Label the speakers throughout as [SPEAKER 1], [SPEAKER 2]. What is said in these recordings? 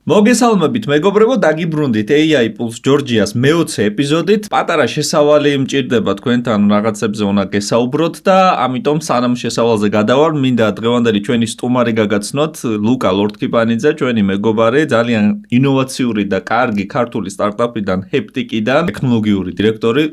[SPEAKER 1] მოგესალმებით მეგობრებო, დაგიბრუნდით AI Pulse Georgias მე-20 ეპიზოდით. პატარა შესავალი მჭირდება თქვენთან რაღაცებზე უნდა გესაუბროთ და ამიტომ სანამ შესავალზე გადავარ, მინდა დღევანდელი ჩვენი სტუმარი გაგაცნოთ, ლუკა ლორდკიპანიძე, ჩვენი მეგობარი, ძალიან ინოვაციური და კარგი ქართული სტარტაპიდან Heptiki-დან ტექნოლოგიური დირექტორი,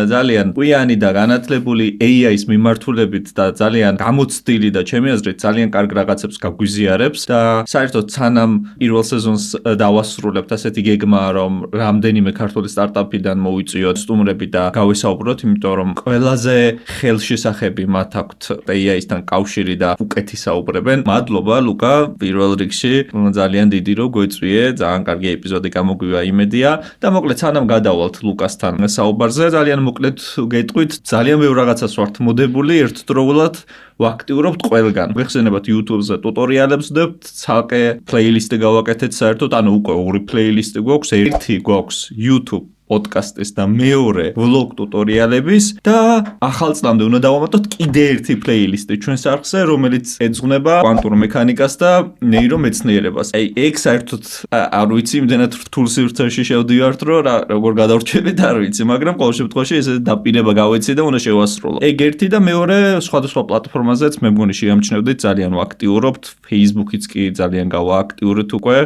[SPEAKER 1] ძალიან ყვიანი და განათლებული AI-ის მიმართულებით და ძალიან გამოცდილი და ჩემი აზრით ძალიან კარგ რაღაცებს გაგვიზიარებს და საერთოდ სანამ პირველ სეზონს დავასრულებთ ასეთი გეგმა რომ რამდენიმე ქართული სტარტაპიდან მოვიწიოთ სტუმრები და გავესაუბროთ, იმიტომ რომ ყველაზე ხელშესახები მათ აქვთ AI-ისთან კავშირი და უკეთი საუბრებენ. მადლობა ლუკა, პირველ რიგში ძალიან დიდი რომ გვეწვიე, ძალიან კარგი ეპიზოდი გამოგვივა იმედია და მოკლედ სანამ გადავალთ ლუკასთან საუბარზე, ძალიან მოკლედ გეტყვით, ძალიან ბევრ რაღაცას ვართ მოდებული ერთდროულად ვაქტიურობთ ყველგან. გეხსენებათ YouTube-ზე ტუტორიალებს ვდებთ, ცალკე პლეილისტი გავაკეთეთ საერთოდ, ანუ უკვე ორი პლეილისტი გვაქვს, ერთი გვაქვს YouTube პოდკასტის და მეორე ვლოგ ტუტორიალების და ახალ წლამდე უნდა დავამატოთ კიდე ერთი პლეილისტი ჩვენს არხზე, რომელიც ეძღვნება კვანტურ მექანიკას და ნეირომეცნიერებას. ეგ საერთოდ არ ვიცი, იმდენად რთულ სივრცეში შევდივართ, რომ როგორ გადავრჩებით არ ვიცი, მაგრამ ყოველ შემთხვევაში ესე დაპირება გავეცი და უნდა შევასრულო. ეგ ერთი და მეორე სხვადასხვა პლატფორმაზეც მე მგონი შეამჩნევდით, ძალიან ვაქტიურობთ, Facebook-იც კი ძალიან გავააქტიურეთ უკვე,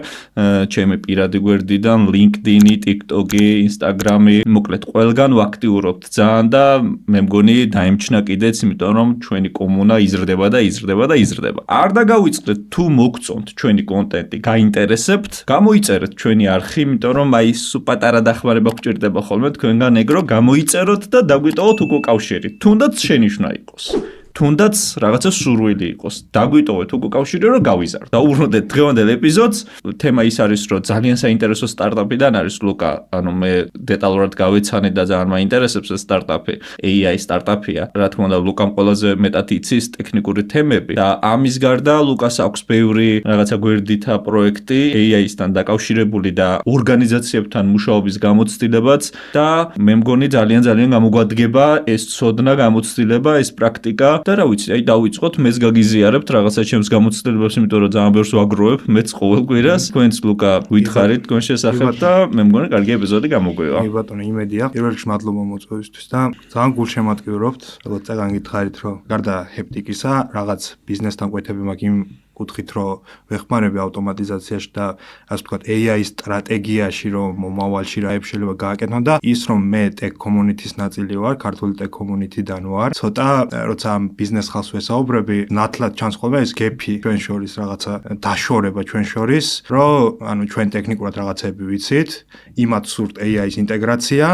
[SPEAKER 1] ჩემი პირადი გვერდიდან, LinkedIn-ი, TikTok-ი, Instagram-ი, მოკლედ ყველგან ვაქტიურობთ ძალიან და მე მგონი დაემჩნა კიდეც, იმიტომ რომ ჩვენი კომუნა იზრდება და იზრდება და იზრდება. არ დაგავიწყდეთ თუ მოგწონთ ჩვენი კონტენტი, გაინტერესებთ, გამოიწერეთ ჩვენი არხი, იმიტომ რომ აი პატარა დახმარება გვჭირდება ხოლმე თქვენგან ეგრო, გამოიწეროთ და დაგვიტოვოთ უკვე კავშირი. თუნდაც შენიშვნა იყოს. თუნდაც რაღაცა სურვილი იყოს. დაგვიტოვეთ უკვე კავშირი რომ გავიზარდეთ. დაუბრუნდეთ დღევანდელ ეპიზოდს. თემა ის არის, რომ ძალიან საინტერესო სტარტაპიდან არის ლუკა, ანუ მე დეტალურად გავეცანი და ძალიან მაინტერესებს ეს სტარტაპი. AI სტარტაპია. რა თქმა უნდა, ლუკამ ყველაზე მეტად იცის ტექნიკური თემები და ამის გარდა ლუკას აქვს ბევრი რაღაცა გვერდითა პროექტი AI-ისთან დაკავშირებული და ორგანიზაციებთან მუშაობის გამოცდილებაც და მე მგონი ძალიან გამოგვადგება ეს ცოდნა, გამოცდილება, ეს პრაქტიკა. და რა ვიცი, აი დავიწყოთ, მეც გაგიზიარებთ რაღაცა ჩემს გამოცდილებებს, იმიტომ რომ ძალიან ბევრს ვაგროვებ, მეც ყოველ კვირას. თქვენც ლუკა გითხარით თქვენ შესახებ და მე მგონი კარგი ეპიზოდი გამოგვივა.
[SPEAKER 2] მე ბატონო, იმედია. პირველ რიგში მადლობა მოწვევისთვის და ძალიან გულშემატკივრობთ, როგორც წაგან გითხარით, რომ გარდა Heptiki-სა რაღაც ბიზნესთან კვეთები მაქვს იმ კუთხით, რომ ვეხმარები ავტომატიზაციაში და ასე ვთქვათ AI-ის სტრატეგიაში, რომ მომავალში რაებს შეიძლება გააკეთონ და ის რომ მე tech community-ის ნაწილი ვარ, ქართული tech community-დან ვარ, ცოტა როცა ამ ბიზნეს ხალხს ვესაუბრები, ნათლად ჩანს ხოლმე ეს გეფი ჩვენ შორის რაღაცა დაშორება ჩვენ შორის, რომ ანუ ჩვენ ტექნიკურად რაღაცები ვიცით, იმათ სურთ AI-ის ინტეგრაცია,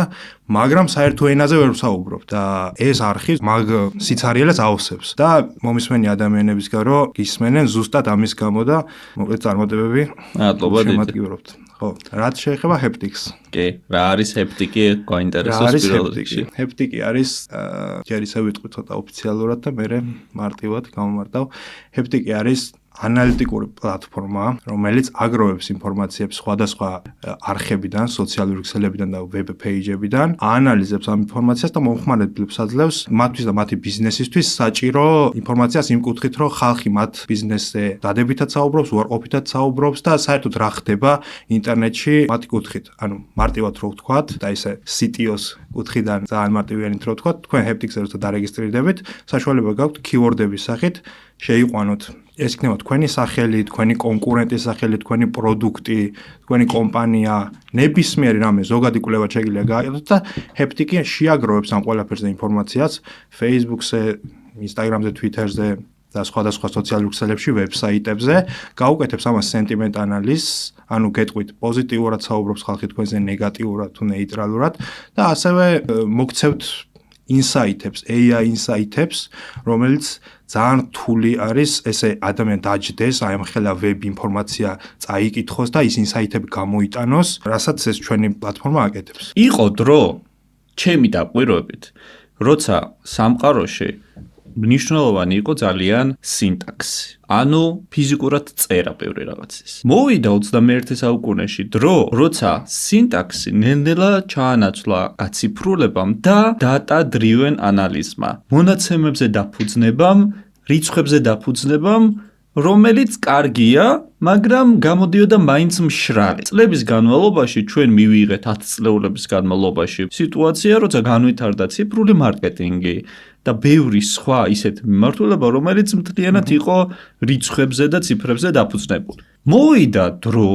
[SPEAKER 2] მაგრამ საერთო ენაზე ვერ ვსაუბრობ და ეს არხი მაგ სიცარიელეს აავსებს და მომისმენი ადამიანებისგან რომ გისმენენ ზუსტად ამის გამო და მოკლედ წარმატებები შემატკივრობთ. ხო, რაც შეეხება Heptiki-ს.
[SPEAKER 1] კი, რა არის Heptiki? გაინტერესებს პირველ რიგში.
[SPEAKER 2] Heptiki არის ჯერ ისე ვიტყვი ცოტა ოფიციალურად და მე მარტივად გამომარტავ. Heptiki არის ანალიტიკური პლატფორმა, რომელიც აგროვებს ინფორმაციებს სხვადასხვა არხებიდან, სოციალური ქსელებიდან და ვებ პეიჯებიდან, აანალიზებს ამ ინფორმაციას და მომხმარებლებს აძლევს მათთვის და მათი ბიზნესისთვის საჭირო ინფორმაციას იმ კუთხით, რომ ხალხი მათ ბიზნესზე დადებითად საუბრობს, უარყოფითად საუბრობს და საერთოდ რა ხდება ინტერნეტში მათი კუთხით. ანუ მარტივად რო ვთქვათ და ისე CTO-s კუთხიდან ძალიან მარტივიანით რო ვთქვათ, თქვენ Heptiki-ზე როცა დარეგისტრირდებით, საშუალება გაქვთ keyword-ების სახით შეიყვანოთ. ეს იქნება თქვენი სახელი, თქვენი კონკურენტის სახელი, თქვენი პროდუქტი, თქვენი კომპანია, ნებისმიერი რამე ზოგადი კვლევა შეიძლება გააკეთოთ და Heptiki შეაგროვებს ამ ყველაფერზე ინფორმაციას Facebook-ზე, Instagram-ზე, Twitter-ზე და სხვადასხვა სოციალურ ქსელებში, ვებსაიტებზე, გაუკეთებს ამას sentiment analysis, ანუ გეტყვით პოზიტიურად საუბრობს ხალხი თქვენზე, ნეგატიურად თუ ნეიტრალურად და ასევე მოგცევთ insight-ებს, AI insight-ებს, რომელიც ძალიან რთული არის ესე ადამიან დაჯდეს, აი ამ ხელა ვებ ინფორმაცია წაიკითხოს და ის insight-ები გამოიტანოს, რასაც ეს ჩვენი პლატფორმა აკეთებს.
[SPEAKER 1] იყო დრო, ჩემი დაკვირვებით, როცა სამყაროში მნიშვნელოვანი იყო ძალიან სინტაქსი. ანუ ფიზიკურად წერა ბევრი რაღაცის. მოვიდა 21 საუკუნეში დრო, როცა სინტაქსი ნელ-ნელა ჩაანაცვლა გაციფრულებამ და data-driven analysis-მა. მონაცემებზე დაფუძნებამ, რიცხვებზე დაფუძნებამ, რომელიც კარგია, მაგრამ გამოდიოდა მაინც მშრალი. წლების განმავლობაში ჩვენ მივიღეთ 10 წლეულების განმავლობაში სიტუაცია, როცა განვითარდა ციფრული მარკეტინგი და ბევრი სხვა ისეთი მიმართულება, რომელიც მთლიანად იყო რიცხვებზე და ციფრებზე დაფუძნებული. მოვიდა დრო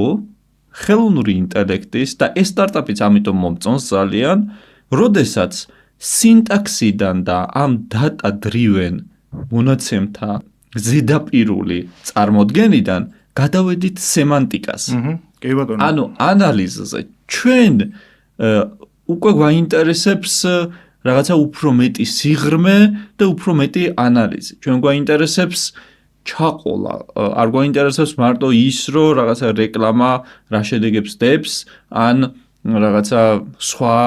[SPEAKER 1] ხელოვნური ინტელექტის და ეს სტარტაპიც ამიტომ მომწონს ძალიან, როდესაც სინტაქსიდან და ამ data driven მონაცემთა ზედაპირული წარმოდგენიდან გადავედით სემანტიკას.
[SPEAKER 2] კი ბატონო.
[SPEAKER 1] ანუ ანალიზზე ჩვენ უკვე გვაინტერესებს რაღაცა უფრო მეტი სიღრმე და უფრო მეტი ანალიზი. ჩვენ გვაინტერესებს ჩაყოლა, არ გვაინტერესებს მარტო ის, რომ რაღაცა რეკლამა რა შედეგებს დებს, ან რაღაცა სხვა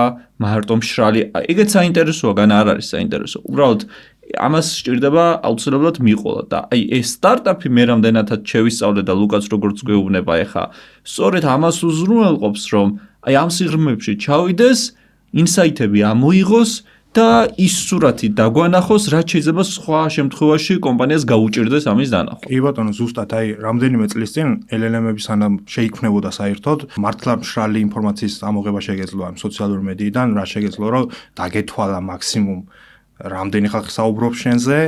[SPEAKER 1] მარტო მშრალი. ეგეც საინტერესოა, გან არ არის საინტერესო. უბრალოდ ამას სჭირდება აუცილებლად მიყოლა და აი ეს სტარტაპი მე რამდენადაც შევისწავლე და ლუკაც როგორც გვეუბნება ეხა, სწორედ ამას უზრუნველყოფს, რომ აი ამ სიღრმეებში ჩავიდეს, ინსაიტები ამოიღოს და ის სურათი დაგვანახოს, რაც შეიძლება სხვა შემთხვევაში კომპანიას გაუჭირდეს ამის დანახვა.
[SPEAKER 2] კი ბატონო, ზუსტად აი რამდენიმე წლის წინ LLM-ების სანამ შეიქმნებოდა საერთოდ, მართლა მშრალი ინფორმაციის ამოღება შეგეძლო ამ სოციალურ მედიიდან, რა შეგეძლო, რომ დაგეთვალა მაქსიმუმ რამდენი ხალხი საუბრობს შენზე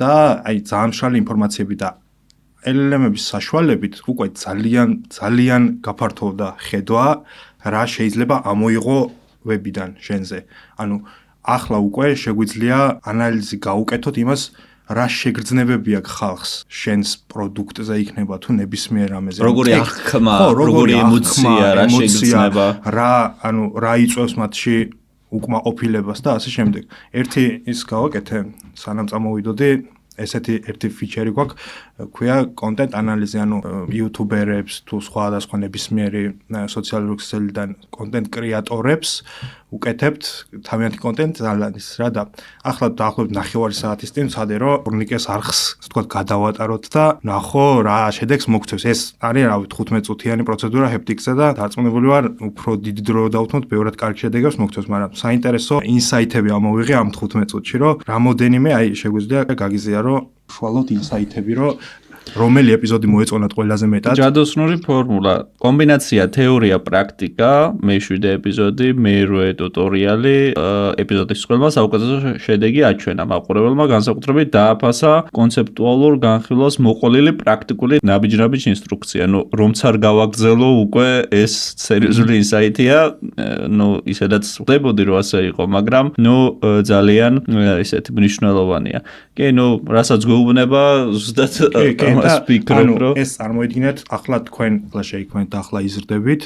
[SPEAKER 2] და აი ძალიან მშრალი ინფორმაციები და LLM-ების საშუალებით უკვე ძალიან გაფართოვდა ხედვა, რა შეიძლება ამოიღო ვებიდან შენზე. ანუ ახლა უკვე შეგვიძლია ანალიზი გაუკეთოთ იმას, რა შეგრძნებები აქვს ხალხს შენს პროდუქტზე იქნება თუ ნებისმიერ რამეზე.
[SPEAKER 1] როგორი აღქმა, როგორი ემოცია, რა შეგრძნება,
[SPEAKER 2] რა იწვევს მათში უკმაყოფილებას და ასე შემდეგ. ერთი ის გავაკეთე, სანამ წამოვიდოდი, ესეთი ერთი ფიჩერი გვაქვს, ქვია content analysis, ანუ YouTuber-ებს თუ სხვადასხვა ნებისმიერი სოციალური ქსელიდან content კრეატორებს უკეთებთ თავიანთი content analysis რა და ახლა დაახლოებით 9 საათის წინ ვცადე, რომ ტურნიკეს არხს, ასე ვთქვათ, გადავატაროთ და ნახო რა შედეგს მოგცევს. ეს არის რავი 15 წუთიანი პროცედურა ჰეპტიქსზე და დარწმუნებული ვარ, უფრო დიდი დრო დავთმოთ, ბევრად კარგი შედეგებს მოგცევს, მაგრამ საინტერესო ინსაიტები ამოვიღე ამ 15 წუთში, რომ რამოდენიმე აი შეგვიძლია გაგიზიარო უშუალოდ ინსაიტები, რომელი ეპიზოდი მოეწონათ ყველაზე მეტად.
[SPEAKER 1] ჯადოსნური ფორმულა, კომბინაცია თეორია, პრაქტიკა, მე-7 ეპიზოდი, მე-8 ტუტორიალი, ეპიზოდის ყველმა საუკეთესო შედეგი აჩვენა. მაყურებელმა განსაკუთრებით დააფასა კონცეპტუალურ განხილვას მოყოლილი პრაქტიკული ნაბიჯ-ნაბიჯ ინსტრუქცია. ნუ რომც არ გავაგზელო უკვე ეს სერიოზული ინსაიტია, ნუ ისედაც ხდებოდი რომ ასე იყო, მაგრამ ნუ ძალიან ისეთი მნიშვნელოვანია. კი, ნუ რასაც გვეუბნება, ზუსტად
[SPEAKER 2] ეს წარმოიდგინეთ, ახლა თქვენ ახლა შეიქმნეთ და ახლა იზრდებით,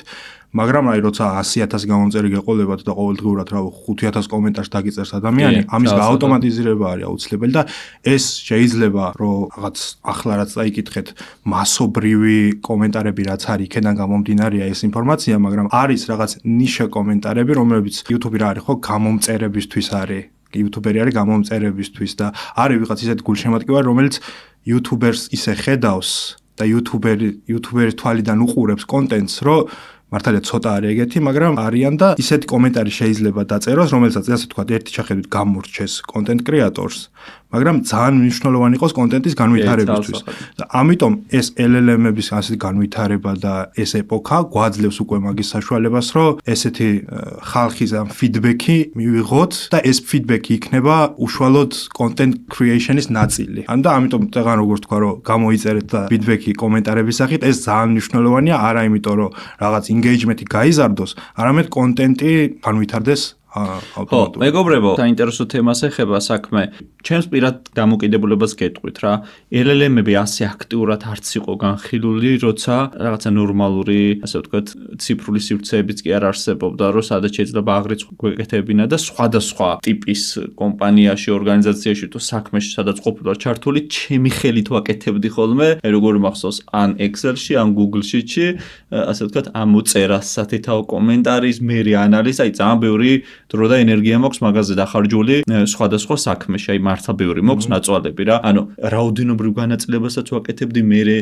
[SPEAKER 2] მაგრამ აი როცა 100,000 გამომწერი გეყოლებათ და ყოველდღიურად რა 5,000 კომენტარს დაგიწერს ადამიანი, ამის გაავტომატიზირება არის აუცილებელი და ეს შეიძლება რომ რაღაც ახლა რაც წაიკითხეთ, მასობრივი კომენტარები რაც არის, იქიდან გამომდინარეა ეს ინფორმაცია, მაგრამ არის რაღაც ნიშა კომენტარები, რომლებიც YouTube-ი რა არის ხო, გამომწერებისთვის არის. YouTuber-ი არის გამომწერებისთვის და არის ვიღაც ისეთი გულშემატკივარი, რომელიც YouTuber-ს ისე ხედავს და YouTuber-ის თვალიდან უყურებს კონტენტს, რომ მართალია ცოტა არის ეგეთი, მაგრამ არიან და ისეთი კომენტარი შეიძლება დაწეროს, რომელსაც ასე ვთქვათ, ერთი ჩახედვით გამორჩეს კონტენტ კრეატორს, მაგრამ ძალიან მნიშვნელოვანი იყოს კონტენტის განვითარებისთვის. და ამიტომ ეს LLM-ების ასეთი განვითარება და ეს ეპოქა გვაძლევს უკვე მაგის საშუალებას, რომ ესეთი ხალხის ამ ფიდბექი მივიღოთ და ეს ფიდბექი იქნება უშუალოდ content creation-ის ნაწილი. და ამიტომ წეგან როგორც თქვა, რომ გამოიწერეთ და ფიდბექი კომენტარების სახით, ეს ძალიან მნიშვნელოვანია, არა იმიტომ, რომ რაღაც engagement-ი გაიზარდოს, არამედ კონტენტი განვითარდეს ავტომატურად.
[SPEAKER 1] მეგობრებო, საინტერესო თემას ეხება საქმე. ჩემს პირად დამოკიდებულებას გეტყვით რა. LLM-ები ასე აქტიურად არც იყო განხილული, როცა რაღაცა ნორმალური, ასე ვთქვათ, ციფრული სივრცეებიც კი არ არსებობდა, რომ სადაც შეიძლება აღრიცხვა გვეკეთებინა და სხვადასხვა ტიპის კომპანიაში, ორგანიზაციაში თუ საქმეში, სადაც ყოფილა ჩართული, ჩემი ხელით ვაკეთებდი ხოლმე, როგორ მახსოვს, ან Excel-ში, ან Google Sheet-ში, ასე ვთქვათ, ამ წერას სათითაო კომენტარის, მერე ანალიზ, აი ძალიან ბევრი დრო და ენერგია მაქვს მაგაზე დახარჯული სხვადასხვა საქმეში, აი მართლა ბევრი მაქვს ნაწვალები რა. ანუ რაოდენობრივ განაწილებასაც ვაკეთებდი, მერე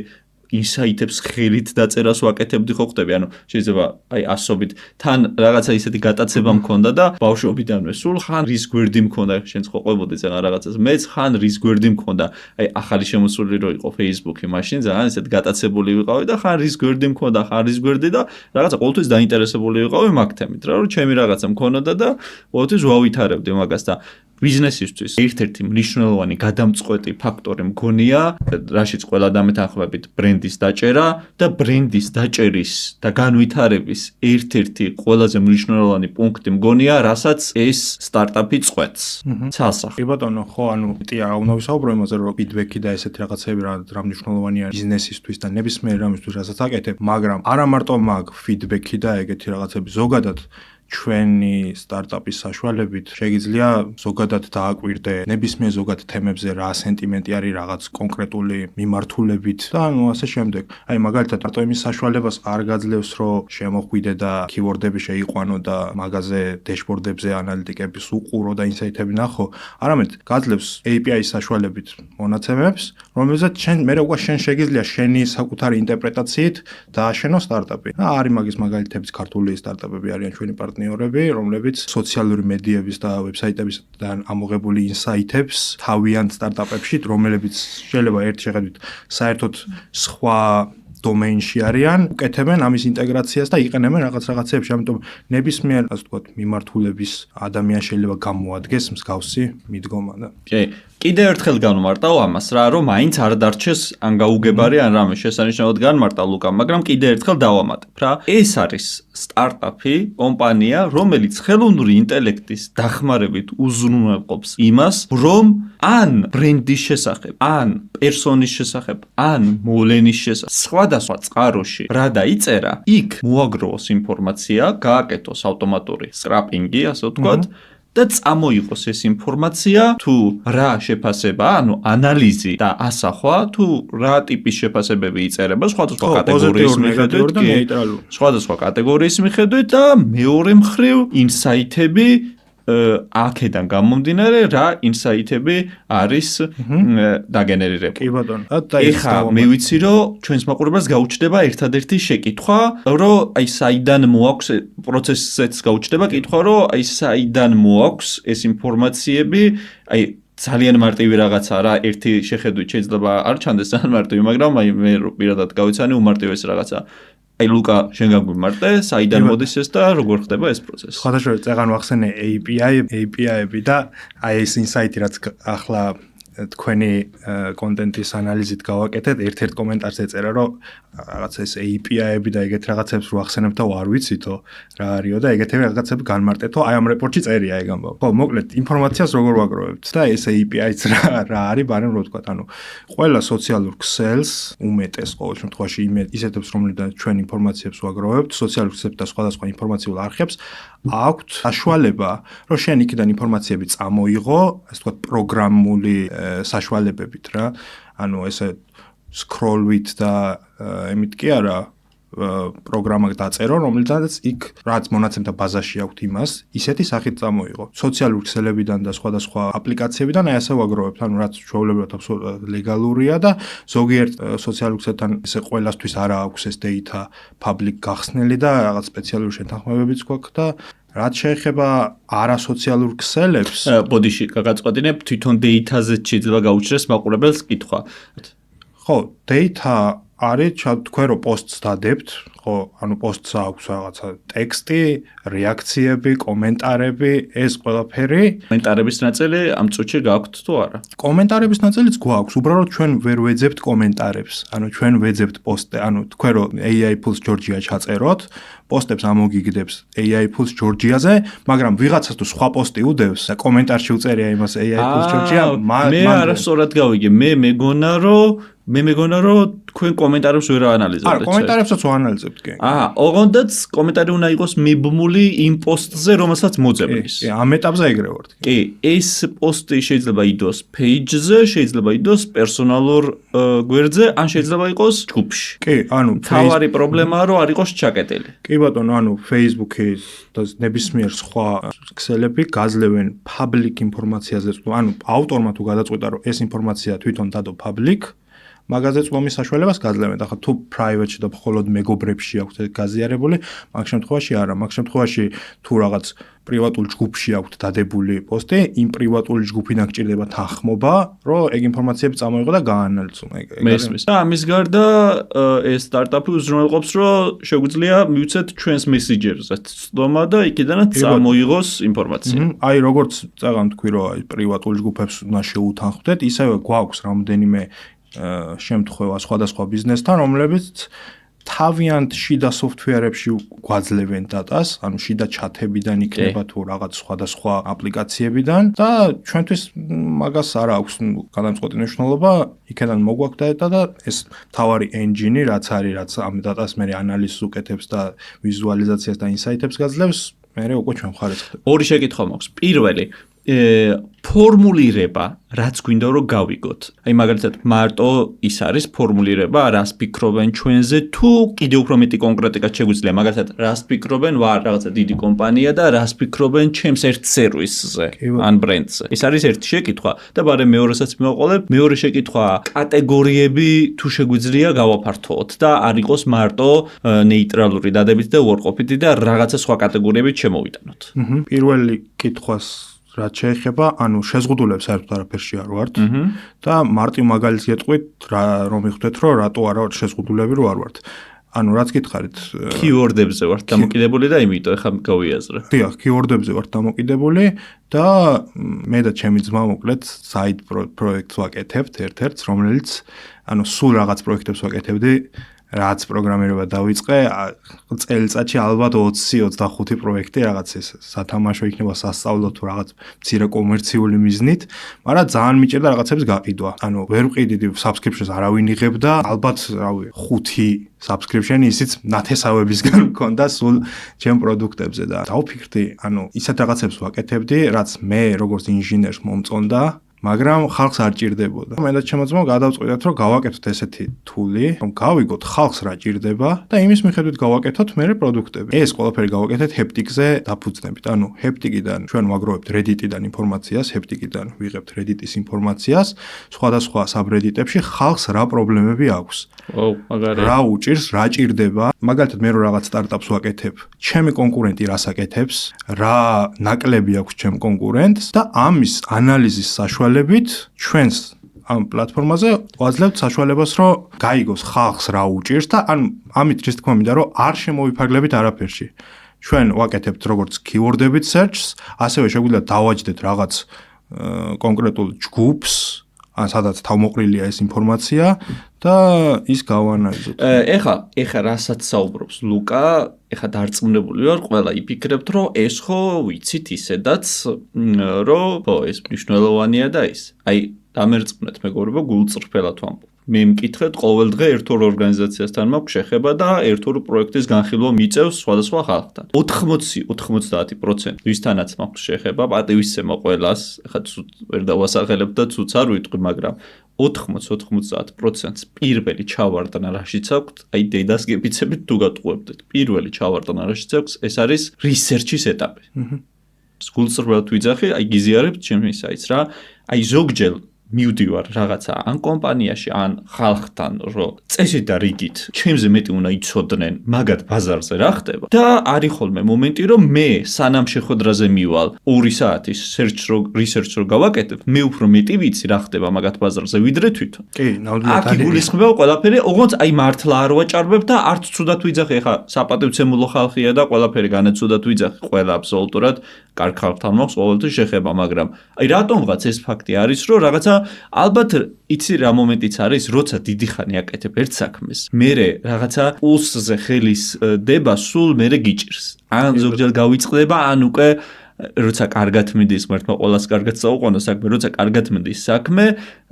[SPEAKER 1] ინსაიტებს ხელით დაწერას ვაკეთებდი ხო ხდები, ანუ შეიძლება აი ასობით თან რაღაცა ისეთი გატაცება მქონდა და ბავშვობიდანვე სულ ხან რის გვერდი მქონდა, შენც ხო ყვებოდი ზეღარ რაღაცას, მეც ხან რის გვერდი მქონდა, აი ახალი შემოსული რო იყო Facebook-ი, მაშინ ძალიან ისეთ გატაცებული ვიყავი და ხან რის გვერდი მქონდა, ხან რის გვერდი და რაღაცა ყოველთვის დაინტერესებული ვიყავი მაგ თემით, რა რომ ჩემი რაღაცა მქონოდა და ყოველთვის ვავითარებდი მაგას და ბიზნესისთვის ერთ-ერთი მნიშვნელოვანი გადამწყვეტი ფაქტორი მგონია, რაშიც ყველა დამეთანხმებით ბრენდის დაჭერა და ბრენდის დაჭერის და განვითარების ერთ-ერთი ყველაზე მნიშვნელოვანი პუნქტი მგონია, რასაც ეს სტარტაპი წყვეტს. ცალსახ.
[SPEAKER 2] კი ბატონო, ხო, ანუ არ უნდა ვისაუბრო იმაზე, რომ ფიდბექი და ესეთი რაღაცები რა მნიშვნელოვანია ბიზნესისთვის და ნებისმიერ რამისთვის, რასაც აკეთებ, მაგრამ არა მარტო მაგ ფიდბექი და ეგეთი რაღაცები, ზოგადად ჩვენი სტარტაპის საშუალებით შეგიძლია ზოგადად დააკვირდე ნებისმიერ ზოგად თემებზე რა სენტიმენტი არის რაღაც კონკრეტული მიმართულებით და ანუ ასე შემდეგ. აი მაგალითად მარტო იმის საშუალებას არ გაძლევს რომ შემოხვიდე და კივორდები შეიყვანო და მაგაზე დეშბორდებზე ანალიტიკების უყურო და ინსაიტები ნახო, არამედ გაძლევს API-ის საშუალებით მონაცემებს, რომელზეც მე უკვე შენ შეგიძლია შენი საკუთარი ინტერპრეტაციით დააშენო სტარტაპი. და არის მაგის მაგალითებიც ქართული სტარტაპები არიან ჩვენი პარტნიორები, რომლებიც სოციალური მედიების და ვებსაიტებისგან ამოღებული ინსაიტებს თავიანთ სტარტაპებში, რომლებიც შეიძლება ერთ შეხედვით საერთოდ სხვა დომეინში არიან, უკეთებენ ამის ინტეგრაციას და იყენებენ რაღაცებში, ამიტომ ნებისმიერ, ასე ვთქვათ, მიმართულების ადამიანი შეიძლება გამოადგეს მსგავსი მიდგომა და.
[SPEAKER 1] კიდევ ერთხელ განვმარტავ ამას რა, რომ მაინც არ დარჩეს ან გაუგებარი ან რამე შესანიშნავად განმარტავ ლუკა, მაგრამ კიდევ ერთხელ დავამატებ რა. ეს არის სტარტაპი, კომპანია, რომელიც ხელოვნური ინტელექტის დახმარებით უზრუნველყოფს იმას, რომ ან ბრენდის შესახებ, ან პერსონის შესახებ, ან მოვლენის შესახებ, სხვადასხვა წყაროში რა დაიწერა, იქ მოაგროვოს ინფორმაცია, გააკეთოს ავტომატური სკრაპინგი, ასე ვთქვათ, და წამოიღოს ეს ინფორმაცია თუ რა შეფასება, ანუ ანალიზი და ასახვა, თუ რა ტიპის შეფასებები იწერება სხვადასხვა კატეგორიის მიხედვით, სხვადასხვა კატეგორიის მიხედვით და მეორე მხრივ ინსაიტები აქედან გამომდინარე რა ინსაიტები არის დაგენერირებული.
[SPEAKER 2] კი ბატონო.
[SPEAKER 1] ეხლა მე ვიცი რომ ჩვენს მაყურებლებს გაუჩნდება ერთადერთი შეკითხვა, რომ აი საიდან მოაქვს პროცესიც გაუჩნდება კითხვა, რომ აი საიდან მოაქვს ეს ინფორმაციები, აი ძალიან მარტივი რაღაცა რა, ერთი შეხედვით შეიძლება არ ჩანდეს ძალიან მარტივი, მაგრამ აი მე პირადად გავიცანი უმარტივეს რაღაცა. აი ლუკა შენ გაგვიმარტე, საიდან მოდის ეს და როგორ ხდება ეს პროცესი?
[SPEAKER 2] სხვადასხვა წეგან ვახსენე API-ები და აი ეს ინსაიტი რაც ახლა თქვენი კონტენტის ანალიზით გავაკეთეთ, ერთ-ერთ კომენტარს ეწერა, რომ რაღაც ეს API-ები და ეგეთ რაღაცებს რო ახსენებ და არ ვიცითო რა არისო და ეგეთები რაღაცები განმარტეთო, აი ამ რეპორტში წერია ეგ ამბავი. ხო, მოკლედ ინფორმაციას როგორ ვაგროვებთ და ეს API-ც რა არის, ბარემ რო ვთქვა, ანუ ყველა სოციალურ ქსელს უმეტეს ყოველ შემთხვევაში ისეთებს, რომლიდან ჩვენ ინფორმაციებს ვაგროვებთ, სოციალურ ქსელებს და სხვადასხვა ინფორმაციულ არხებს აქვთ საშუალება, რომ შენ იქიდან ინფორმაციები წამოიღო, ასე ვთქვათ, პროგრამული საშუალებებით რა. ანუ ესე scroll-ვით და ემით კი არა პროგრამა დაწერო, რომელთაც იქ რაც მონაცემთა ბაზაში აქვთ იმას, ისეთი სახით წამოიღო. სოციალურ ქსელებიდან და სხვადასხვა აპლიკაციებიდან აი ასე ვაგროვებთ, ანუ რაც ჩვეულებრივად აბსოლუტურად ლეგალურია და ზოგიერთ სოციალურ ქსელთან ესე ყველასთვის არა აქვს ეს data public გახსნილი და რაღაც სპეციალური შეთანხმებებიც გვაქვს და რაც შეეხება არასოციალურ ქსელებს,
[SPEAKER 1] ბოდიში გაგაწყვეტინებ, თვითონ data-ზე შეიძლება გაუჩნდეს მაყურებელს კითხვა.
[SPEAKER 2] ხო, data არის თქვენ რო პოსტს დადებთ, ხო, ანუ პოსტს აქვს რაღაცა ტექსტი, რეაქციები, კომენტარები, ეს ყველაფერი.
[SPEAKER 1] კომენტარების ნაწილი ამ წუთში გაქვთ თუ არა?
[SPEAKER 2] კომენტარების ნაწილიც გვაქვს, უბრალოდ ჩვენ ვერ ვეძებთ კომენტარებს. ანუ ჩვენ ვეძებთ პოსტი, ანუ თქვენ რო AI Pulse Georgia ჩაწეროთ, პოსტებს ამოგიგდებს AI Pulse Georgia-ზე, მაგრამ ვიღაცას თუ სხვა პოსტი უდევს და კომენტარში უწერია იმას AI Pulse Georgia,
[SPEAKER 1] მე არასწორად გავიგე, მე მეგონა რომ თქვენ კომენტარებს ვერ აანალიზებთ.
[SPEAKER 2] არა, კომენტარებსაც ვაანალიზებთ კი.
[SPEAKER 1] ოღონდაც კომენტარი უნდა იყოს მიბმული იმ პოსტზე, რომელსაც მოძებნის.
[SPEAKER 2] კი, ამ ეტაპზე ეგრე ვართ.
[SPEAKER 1] კი, ეს პოსტი შეიძლება იდოს page-ზე, შეიძლება იდოს პერსონალურ გვერდზე, ან შეიძლება იყოს ჯგუფში.
[SPEAKER 2] კი, ანუ
[SPEAKER 1] თავარი პრობლემაა, რომ არ იყოს ჩაკეტილი.
[SPEAKER 2] კი ბატონო, ანუ Facebook-ის და ნებისმიერ სხვა ქსელები გაძლევენ public ინფორმაციაზე, ანუ ავტორმა თუ გადაწყვიტა, რომ ეს ინფორმაცია თვითონ დადო public, მაგაზე წვომის საშუალებას გაძლევენ. ახლა თუ private-ში და მხოლოდ მეგობრებში აქვს ეს გაზიარებული, მაგ შემთხვევაში არა. მაგ შემთხვევაში თუ რაღაც პრივატულ ჯგუფში აქვს დადებული პოსტი, იმ პრივატული ჯგუფიდან გჭირდება თანხმობა, რომ ეგ ინფორმაციები წამოიღო და გაანალიზო.
[SPEAKER 1] მესმის. და ამის გარდა ეს სტარტაპი უზრუნველყოფს, რომ შეგვიძლია მივცეთ ჩვენს მესენჯერზეც ცდომა და იქიდანაც წამოიღოს ინფორმაცია.
[SPEAKER 2] აი როგორც წაღან თქვი, რომ აი პრივატულ ჯგუფებს უნდა შეუთანხმდეთ, ისევე გვაქვს რამდენიმე შემთხვევა სხვადასხვა ბიზნესთან, რომლებიც თავიანთ შიდა სოფტვერებში გვაძლევენ დატას, ანუ შიდა ჩათებიდან იქნება თუ რაღაც სხვადასხვა აპლიკაციებიდან და ჩვენთვის მაგას არ აქვს გადამწყვეტი მნიშვნელობა, იქიდან მოგვაქვს დატა და ეს თავარი ენჯინი რაც არის, რაც ამ დატას მე ანალიზს უკეთებს და ვიზუალიზაციას და ინსაიტებს გაძლევს, მე უკვე ჩვენ მხარეს ხდება.
[SPEAKER 1] ორი შეკითხვა მაქვს. პირველი ფორმულირება, რაც გვინდა რომ გავიგოთ. აი მაგალითად, მარტო ის არის ფორმულირება, რას ფიქრობენ ჩვენზე, თუ კიდევ უფრო მეტი კონკრეტიკაც შეგვიძლია. მაგალითად, რას ფიქრობენ, ვარ რაღაცა დიდი კომპანია და რას ფიქრობენ ჩემს ერთ სერვისზე, ან ბრენდზე. ეს არის ერთი შეკითხვა და ბარე მეორესაც მივაყოლებ. მეორე შეკითხვა, კატეგორიები თუ შეგვიძლია გავაფართოოთ და არ იყოს მარტო ნეიტრალური დადებით და უარყოფითი და რაღაცა სხვა კატეგორიებით შემოვიტანოთ.
[SPEAKER 2] პირველი კითხვას რაც შეეხება, ანუ შეზღუდულებს საერთოდ არაფერში არ ვართ და მარტივ მაგალითს გეტყვით, რომ მიხვდეთ, რომ რატო არა ვართ შეზღუდულები, რო არ ვართ. ანუ რაც გითხარით,
[SPEAKER 1] keyword-ებზე ვართ დამოკიდებული და იმიტომ ახლა გავიაზრე.
[SPEAKER 2] დიახ, keyword-ებზე ვართ დამოკიდებული და მე და ჩემი ძმა მოკლედ side project-ს ვაკეთებთ ერთ-ერთს, რომელიც ანუ სულ რაღაც პროექტებს ვაკეთებდი. რაც პროგრამირება დავიწყე, წელიწადში ალბათ 20-25 პროექტი რაღაც ეს სათამაშო იქნება სასწავლო თუ რაღაც მცირე კომერციული მიზნით, მაგრამ ძალიან მიჭირდა რაღაცების გაყიდვა. ანუ ვერ ვყიდიდი subscription-ს არავინ იღებდა, ალბათ, რავი, 5 subscription ისიც ნათესავებისგან მქონდა სულ ჩემ პროდუქტებზე და დავფიქრდი, ანუ ისეთ რაღაცებს ვაკეთებდი, რაც მე როგორც ინჟინერს მომწონდა. მაგრამ ხალხს არ ჭირდებოდა. მე და ჩემო ძმამ გადავწყვიტეთ, რომ გავაკეთოთ ესეთი თული, რომ გავიგოთ ხალხს რა ჭირდება და იმის მიხედვით გავაკეთოთ მერე პროდუქტები. ეს ყველაფერი გავაკეთეთ Heptic-ზე დაფუძნებით. ანუ Heptic-იდან ჩვენ ვაგროვებთ Reddit-იდან ინფორმაციას, Heptic-იდან ვიღებთ Reddit-ის ინფორმაციას, სხვადასხვა subreddit-ებში ხალხს რა პრობლემები აქვს.
[SPEAKER 1] მაგარი.
[SPEAKER 2] რა უჭირს, რა ჭირდება. მაგალითად მე რო რაღაც სტარტაპს ვაკეთებ, ჩემი კონკურენტი რას აკეთებს, რა ნაკლები აქვს ჩემ კონკურენტს და ამის ანალიზის საშუალებით ჩვენს ამ პლატფორმაზე ვაძლევთ საშუალებას, რომ გაიგოს ხალხს რა უჭირს და ან ამით რის თქმა მინდა, რომ არ შემოვიფარგლებით არაფერში. ჩვენ ვაკეთებთ როგორც keyword-ებით search-ს, ასევე შეგვიძლია დავაჯდეთ რაღაც კონკრეტულ ჯგუფს, ან სადაც თავმოყრილია ეს ინფორმაცია და ის გავანალიზოთ.
[SPEAKER 1] ეხა რასაც საუბრობს ლუკა, ეხა დარწმუნებული ვარ, ყველა იფიქრებთ, რომ ეს ხო ვიცით ისედაც, რომ ეს მნიშვნელოვანია და ის. აი, დამერწმუნეთ მეგობრებო, გულწრფელად ვამბობ. მე მკითხეთ ყოველდღე ერთ-ორ ორგანიზაციასთან მაქვს შეხება და ერთ-ორ პროექტის განხილვა მიწევს სხვადასხვა ხალხთან. 80-90% ვისთანაც მაქვს შეხება, პატივისცემა ყველას, ეხლა ვერ დავასახელებ და ცუც არ ვიტყვი, მაგრამ 80-90%-ს პირველი ჩავარდნა რაშიც აქვს, აი დედას გეპიცებით თუ გატყუებდეთ. პირველი ჩავარდნა რაშიც აქვს, ეს არის research-ის ეტაპი. გულწრფელად ვიძახი, აი გიზიარებთ ჩემი საიტს რა, აი ზოგჯერ მივდივარ რაღაცა ან კომპანიაში ან ხალხთან, რომ წესით და რიგით ჩემზე მეტი უნდა იცოდნენ მაგათ ბაზარზე რა ხდება და არის ხოლმე მომენტი, რომ მე სანამ შეხვედრაზე მივალ 2 საათის research რო გავაკეთებ, მე უფრო მეტი ვიცი რა ხდება მაგათ ბაზარზე ვიდრე თვითონ.
[SPEAKER 2] კი, ნამდვილად
[SPEAKER 1] აქ იგულისხმება ყველაფერი, ოღონდ აი მართლა არ ვაჭარბებ და არც ცუდად ვიძახი, ხა საპატივცემულო ხალხია და ყველაფერი განეცუდად ვიძახი, ყველა აბსოლუტურად კარგ ხალხთან მაქვს ყოველთვის შეხება, მაგრამ აი რატომღაც ეს ფაქტი არის, რომ რაღაცა ალბათ იცი რა მომენტიც არის, როცა დიდი ხანი აკეთებ ერთ საქმეს. მერე რაღაცა პულსზე ხელის დება სულ მერე გიჭირს. ან ზოგჯერ გავიწყდება, ან უკვე როცა კარგად მიდის, მართლა ყველას კარგად წაუყონა საქმე, როცა კარგად მიდის საქმე,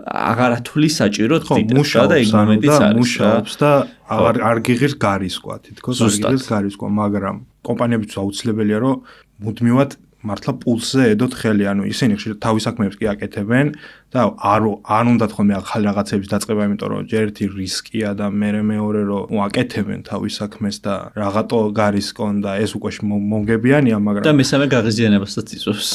[SPEAKER 1] აღარათვლი საჭიროდ დიდება და ეგ მომენტიც არის.
[SPEAKER 2] მუშაობს და არ გიღირს გარისკვა, თითქოს არ გიღირს გარისკვა, მაგრამ კომპანიებიც აუცილებელია, რომ მუდმივად მართლა პულსზე ედოთ ხელი, ანუ ისინი ხშირად თავის საქმეებს კი აკეთებენ და არ უნდათ ხოლმე ახალ რაღაცების დაწყება, იმიტომ რომ ჯერ ერთი რისკია და მეორე რომ აკეთებენ თავის საქმეს და რაღაცო გარისკონ და ეს უკვე მომგებიანია, მაგრამ
[SPEAKER 1] და მესამე გაღიზიანებასაც იწვევს.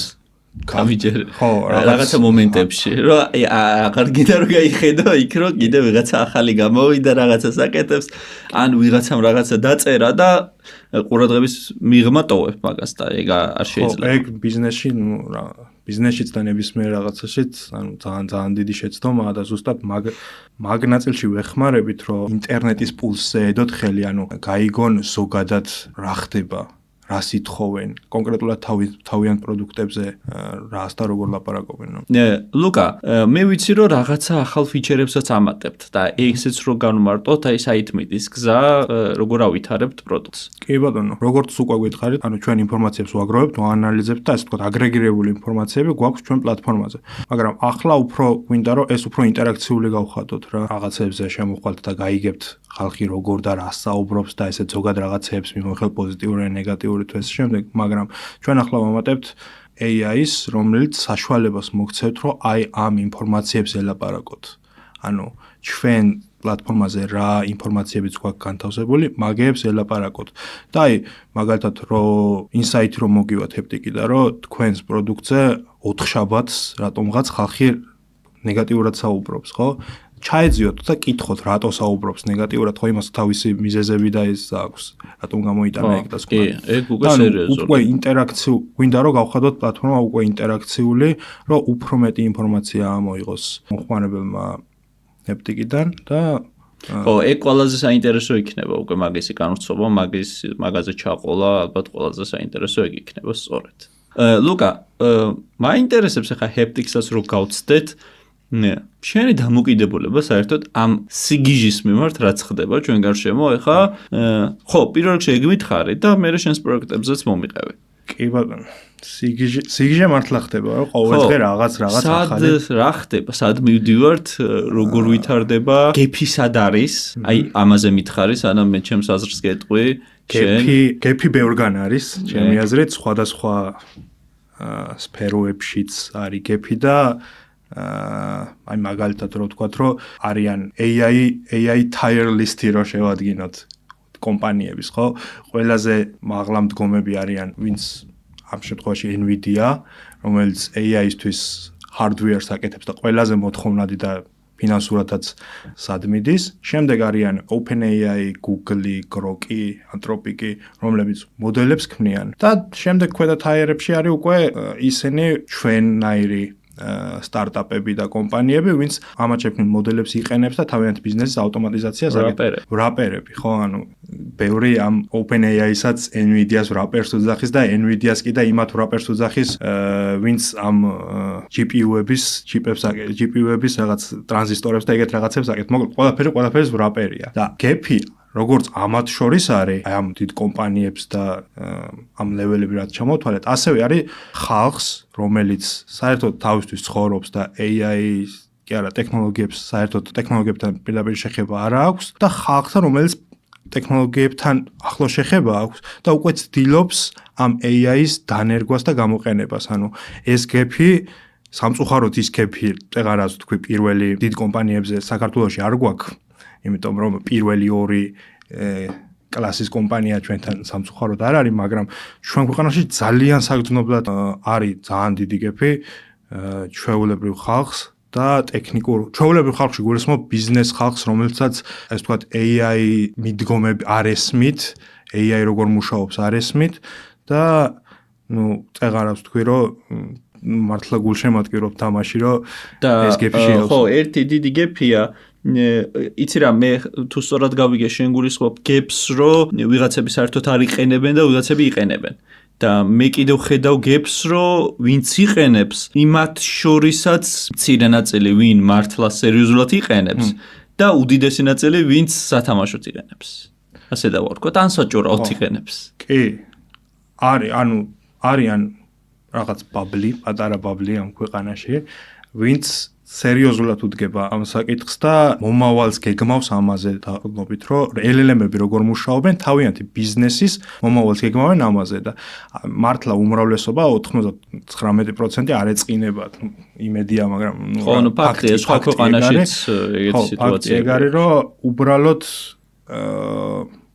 [SPEAKER 1] გამიჯერ
[SPEAKER 2] ხო,
[SPEAKER 1] რაღაცა მომენტებში რომ აღარ გინდა რომ გაიხედო იქ რომ კიდე ვიღაცა ახალი გამოვიდა რაღაცა საკეთებს ან ვიღაცამ რაღაცა დაწერა და ყურადღების მიღმა ტოვებ მაგას და ეგ არ შეიძლება.
[SPEAKER 2] ეგ ბიზნესში ბიზნესშიც და ნებისმიერ რაღაცაშიც ძალიან დიდი შეცდომაა და ზუსტად მაგ ნაწილში ვეხმარებით რომ ინტერნეტის პულსზე ედოთ ხელი, გაიგონ ზოგადად რა ხდება, რას ითხოვენ, კონკრეტულად თავიანთ პროდუქტებზე რას და როგორ ლაპარაკობენ.
[SPEAKER 1] ლუკა, მე ვიცი რომ რაღაცა ახალ ფიჩერებსაც ამატებთ და ესეც რო განვმარტოთ, აი საითმიდის გზა, როგორ ავითარებთ პროდუქტს.
[SPEAKER 2] კი ბატონო, როგორც უკვე გითხარით, ჩვენ ინფორმაციებს ვაგროვებთ, ვაანალიზებთ და ასე ვთქვათ, აგრეგირებული ინფორმაციები გვაქვს ჩვენ პლატფორმაზე. მაგრამ ახლა უფრო გვინდა რომ ეს უფრო ინტერაქციული გავხადოთ რა, რაღაცებზე შემოხვალთ და გაიგებთ ხალხი როგორ და რა საუბრობს და ესეც ზოგად რაღაცებს მიმოხილ პოზიტიური ან ნეგატიური თუ ეს შემდეგ, მაგრამ ჩვენ ახლა ვამატებთ AI-ს, რომელიც საშუალებას მოგცევთ, რომ აი ამ ინფორმაციებს ელაპარაკოთ. ჩვენ პლატფორმაზე რა ინფორმაციებიც გვაქვს განთავსებული, მაგეებს ელაპარაკოთ. და აი, მაგალითად, რომ ინსაიტი რომ მოგივათ ჰეპტიკი და რომ თქვენს პროდუქტზე 4 შაბათს რატომღაც ხალხი ნეგატიურად საუბრობს, ხო? ჩაეძიოთ და კითხოთ, რატო საუბრობს ნეგატიურად, ხო იმას თავისი მიზეზები და ეს აქვს, რატომ გამოიტანა ეგ და სხვა.
[SPEAKER 1] კი, ეგ უკვე სერიოზული.
[SPEAKER 2] უკვე ინტერაქციული, გვინდა რომ გავხადოთ პლატფორმა უკვე ინტერაქციული, რომ უფრო მეტი ინფორმაცია მოიღოს მოხმარებელმა ჰეპტიკიდან და
[SPEAKER 1] ხო, ეგ ყველაზე საინტერესო იქნება უკვე მაგისი განვრცობა, მაგაზე ჩაყოლა, ალბათ ყველაზე საინტერესო ეგ იქნება სწორედ. ლუკა, მაინტერესებს ახლა ჰეპტიკსაც რო გავცდეთ, შენი დამოკიდებულება საერთოდ ამ სიგიჟის მიმართ რაც ხდება ჩვენ გარშემო, ახლა ხო, პირველ რიგში ეგ მითხარი და მე შენს პროექტებზეც მომიყევი.
[SPEAKER 2] კი ბატონო. სიგიჟე მართლა ხდება, რომ ყოველდღე რაღაც ახალი.
[SPEAKER 1] რა ხდება? სად მივდივართ, როგორ ვითარდება? გეფი სად არის? აი, ამაზე მითხარი, სანამ მე ჩემს აზრს გეტყვი.
[SPEAKER 2] გეფი ბევრგან არის, ჩემი აზრით, სხვადასხვა სფეროებშიც არის გეფი და აი მაგალითად რო ვთქვათ, რომ არიან AI tier list-ი რო შევადგინოთ კომპანიების, ხო? ყველაზე მაღლა მდგომები არიან, ვინც ამ შემთხვევაში Nvidia, რომელიც AI-ისთვის hardware-ს აკეთებს და ყველაზე მოთხოვნადი და ფინანსურადაც სადმიდის. შემდეგ არიან OpenAI, Google, Grok-ი, Anthropic-ი, რომლებიც მოდელებს ქმნიან. და შემდეგ ქვედა თაიერებში არის უკვე ისინი ჩვენნაირი სტარტაპები და კომპანიები, ვინც ამაჩეფნილ მოდელებს იყენებს და თავიანთ ბიზნესის ავტომატიზაციას აკეთებს. Wrapper-ები, ხო, ბევრი ამ OpenAI-საც Nvidia-ს wrapper-ს უძახის და Nvidia-ს კი და იმათ wrapper-ს უძახის, ვინც ამ GPU-ების რაღაც ტრანზისტორებს და ეგეთ რაღაცებს აკეთებს. მოკლედ, ყველაფერი wrapper-ია. და GPU როგორც ამათ შორის არის, აი ამ დიდ კომპანიებს და ამ ლეველები რაც ჩამოთვალეთ, ასევე არის ხალხს, რომელიც საერთოდ თავისთვის ცხოვრობს და AI-ის, კი არა, ტექნოლოგიებს, საერთოდ ტექნოლოგიებთან პირდაპირ შეხება არ აქვს და ხალხთან, რომელიც ტექნოლოგიებთან ახლო შეხება აქვს და უკვე ცდილობს ამ AI-ის დანერგვას და გამოყენებას. ეს გეფი სამწუხაროდ ის გეფი, წეღარაც თქვი, პირველი დიდ კომპანიებზე საქართველოში არ გვაქვს. იმიტომ რომ პირველი ორი კლასის კომპანია ჩვენთან სამწუხაროდ არ არის, მაგრამ ჩვენ ქვეყანაში ძალიან საგრძნობლად არის ძალიან დიდი გეფი ჩვეულებრივ ხალხს და ჩვეულებრივ ხალხში გულისხმობ ბიზნეს ხალხს, რომელსაც ასე ვთქვათ AI მიდგომები არ ესმით, AI როგორ მუშაობს არ ესმით და წეღარავს თქვი რომ მართლა გულშემატკივრობ თამაში რომ ეს გეფი შეავს.
[SPEAKER 1] ხო, ერთი დიდი გეფია იცი რა მე თუ სწორად გავიგე შენ გულისხმობ გეფს რომ ვიღაცები საერთოდ არ იყენებენ და ვიღაცები იყენებენ და მე კიდევ ხედავ გეფს რომ ვინც იყენებს იმათ შორისაც მცირე ნაწილი ვინ მართლა სერიოზულად იყენებს და უდიდესი ნაწილი ვინც სათამაშოდ იყენებს ასე დავარქვათ ან საჭურაოდ იყენებს.
[SPEAKER 2] კი არიან რაღაც ბაბლი, პატარა ბაბლი ამ ქვეყანაში, ვინც სერიოზულად უდგება ამ საკითხს და მომავალს გეგმავს ამაზე დაყრდნობით, რომ LLM-ები როგორ მუშაობენ, თავიანთი ბიზნესის მომავალს გეგმავენ ამაზე და მართლა უმრავლესობა 99% არ ეწყინება. იმედია, მაგრამ
[SPEAKER 1] ხო, ფაქტია, სხვა ქვეყანაშიც ეგეთი სიტუაცია.
[SPEAKER 2] ეგ არის, რომ უბრალოდ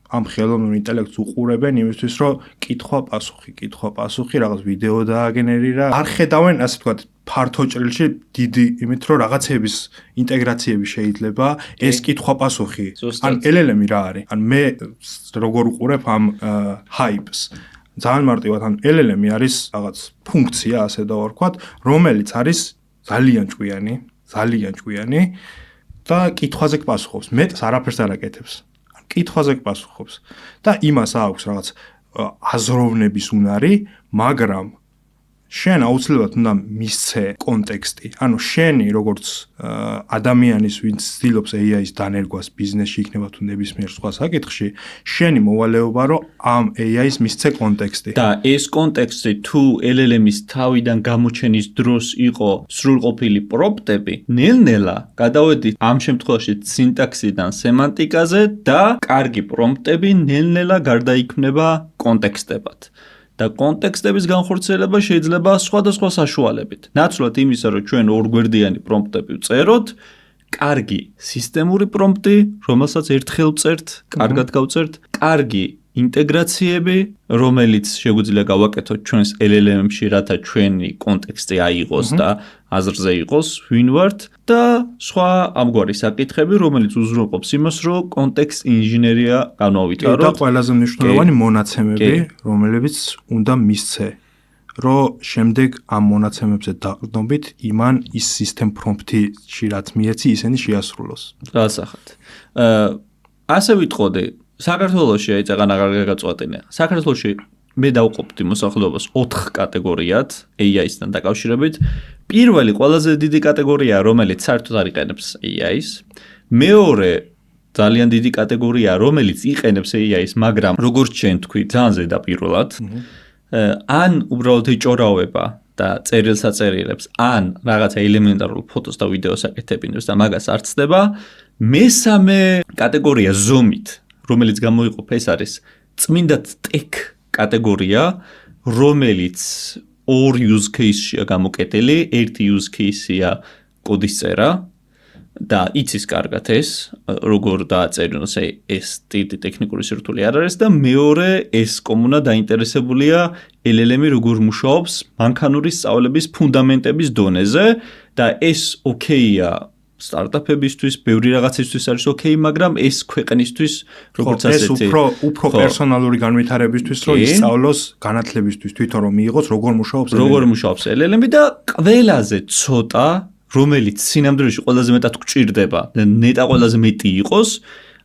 [SPEAKER 2] ამ ხელოვნურ ინტელექტს უყურებენ იმისთვის, რომ კითხვა-პასუხი, რაღაც ვიდეო დააგენერირა. არ ხედავენ, ასე ვთქვათ, ფართო ჭრილში დიდი იმით, რომ რაღაცების ინტეგრაციები შეიძლება, ეს კითხვა-პასუხი. ან LLM რა არის? ან მე როგორ უყურებ ამ hype-ს? ძალიან მარტივად, ან LLM არის რაღაც ფუნქცია, ასე დავარქვათ, რომელიც არის ძალიან ჭკვიანი და კითხვაზე გპასუხობს. მეტს არაფერს არ აკეთებს. კითხვაზე გპასუხობს და იმას აქვს რაღაც აზროვნების უნარი, მაგრამ შენ აუცილებლად უნდა მისცე კონტექსტი. ანუ შენი როგორც ადამიანის, ვინც ცდილობს AI-ს დანერგვას ბიზნესში იქნება თუ ნებისმიერ სხვა საკითხში, შენი მოვალეობა რომ ამ AI-ს მისცე კონტექსტი.
[SPEAKER 1] და ეს კონტექსტი თუ LLM-ის თავიდან გამოჩენის დროს იყო სრულყოფილი პრომპტები, ნელ-ნელა გადავედით ამ შემთხვევაში სინტაქსიდან სემანტიკაზე და კარგი პრომპტები ნელ-ნელა გარდაიქმნება კონტექსტებად. და კონტექსტების განხორციელება შეიძლება სხვადასხვა საშუალებით. ნაცვლად იმისა, რომ ჩვენ ორგვერდიანი პრომპტები ვწეროთ, კარგი სისტემური პრომპტი, რომელსაც ერთხელ ვწერთ, კარგად გავწერთ, კარგი ინტეგრაციები, რომელიც შეგვიძლია გავაკეთოთ ჩვენს LLM-ში, რათა ჩვენი კონტექსტი აიღოს და აზრზე იყოს, ვინ ვართ და სხვა ამგვარი საკითხები, რომელიც უზრუნველყოფს იმას, რომ კონტექსტ ინჟინერია განვავითაროთ.
[SPEAKER 2] და ყველაზე მნიშვნელოვანი მონაცემები, რომლებიც უნდა მისცე, რომ შემდეგ ამ მონაცემებზე დაყრდნობით იმან ის სისტემ პრომპტში რაც მიეცი, ისინი შეასრულოს.
[SPEAKER 1] გასახად. ასე ვიტყოდი, საქართველოში აი წაღან აღარ გაგაწყვეტინე. საქართველოში მე დავყოფდი მოსახლეობას 4 კატეგორიად AI-სთან დაკავშირებით. პირველი ყველაზე დიდი კატეგორია, რომელიც საერთოდ არ იყენებს AI-ს. მეორე ძალიან დიდი კატეგორია, რომელიც იყენებს AI-ს, მაგრამ როგორც შენ თქვი, ძალიან ზედაპირულად. ან უბრალოდ ეჭორავება და წერილს აწერილებს, ან რაღაცა ელემენტარულ ფოტოს და ვიდეოს აკეთებინებს და მაგას არ ცდება. მესამე კატეგორია ზომით, რომელიც გამოიყოფ ეს არის წმინდად tech კატეგორია, რომელიც ორ use case-შია გამოკეტილი, ერთი use case-ია კოდის წერა და იცის კარგად ეს, როგორ დააწერინოს ეს დიდი ტექნიკური სირთულე არ არის და მეორე ეს კომუნა დაინტერესებულია LLM-ი როგორ მუშაობს მანქანური სწავლების ფუნდამენტების დონეზე და ეს ოკეია სტარტაპებისთვის, ბევრი რაღაცისთვის არის ოკეი, მაგრამ ეს ქვეყნისთვის როგორც ასეთი
[SPEAKER 2] ეს უფრო პერსონალური განვითარებისთვის რომ ისწავლოს განათლებისთვის თვითონ რომ მიიღოს როგორ მუშაობს
[SPEAKER 1] LLM-ი და ყველაზე ცოტა რომელიც სინამდვილეში ყველაზე მეტად გვჭირდება და ნეტა ყველაზე მეტი იყოს,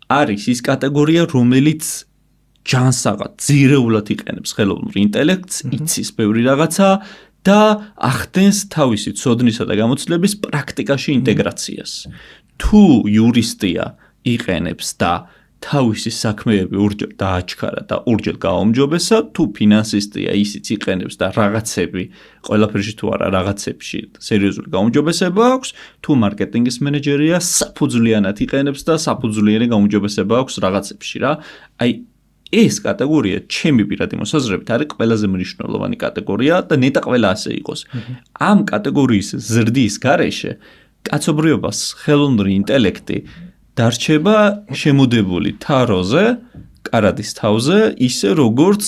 [SPEAKER 1] არის ის კატეგორია, რომელიც ჯანსაღად, ძირეულად იყენებს ხელოვნურ ინტელექტს, იცის ბევრი რაღაცა და ახდენს თავისი ცოდნისა და გამოცდილების პრაქტიკაში ინტეგრაციას. თუ იურისტია იყენებს და თავისი საქმეები ორჯერ დააჩქარა და ორჯერ გააუმჯობესა, თუ ფინანსისტია ისიც იყენებს და რაღაცები, ყველაფერში თუ არა რაღაცებში სერიოზული გაუმჯობესება აქვს, თუ მარკეტინგის მენეჯერია საფუძვლიანად იყენებს და საფუძვლიანი გაუმჯობესება აქვს რაღაცებში რა. აი ეს კატეგორია ჩემი პირადი მოსაზრებით არის ყველაზე მნიშვნელოვანი კატეგორია და ნეტა ყველა ასე იყოს. ამ კატეგორიის ზრდის გარეშე კაცობრიობას ხელოვნური ინტელექტი დარჩება შემოდებული თაროზე, კარადის თავზე, ისე როგორც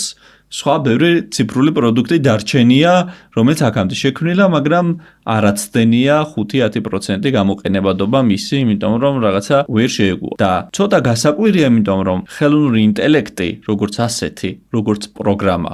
[SPEAKER 1] სხვა ბევრი ციფრული პროდუქტი დარჩენია, რომელიც აქამდე შექმნილა, მაგრამ არაცდენია 5-10% გამოყენებადობა მისი, იმიტომ რომ რაღაცა ვერ შეეგუა. და ცოტა გასაკვირია, იმიტომ რომ ხელოვნური ინტელექტი, როგორც ასეთი, როგორც პროგრამა,